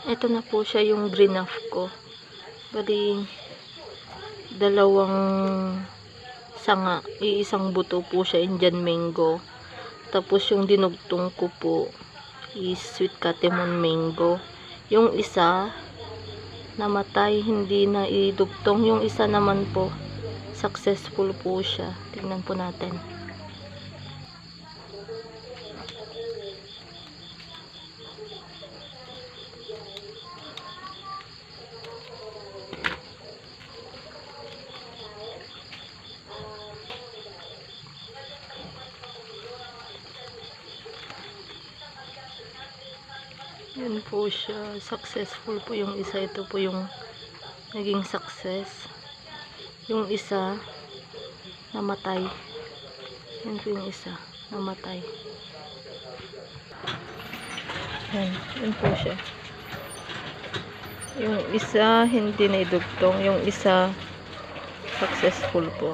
Ito na po siya yung greenaf ko. Bali, dalawang sanga, iisang buto po siya, Indian mango. Tapos yung dinugtong ko po is sweet catemon mango. Yung isa namatay, hindi na idugtong. Yung isa naman po successful po siya. Tingnan po natin. Yan po siya. Successful po yung isa. Ito po yung naging success. Yung isa namatay. Yan po yung isa namatay. Yan po siya. Yung isa hindi na idugtong. Yung isa successful po.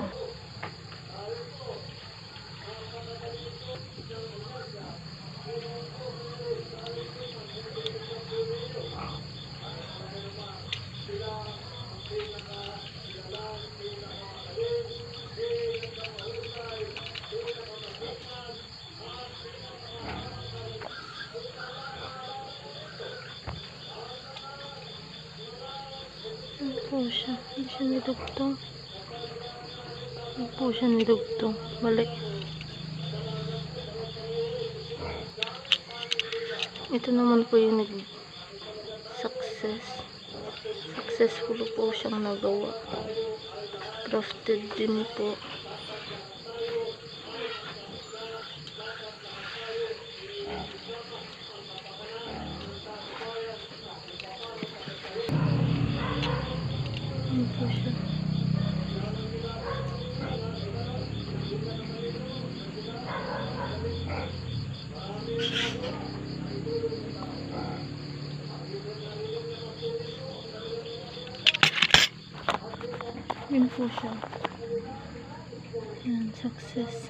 Yan po siya. Hindi siya nidugtong. Yan po siya nidugtong. Mali. Ito naman po yung successful po siyang nagawa. Crafted din po. Yan po siya. Yan po siya. Yan, success.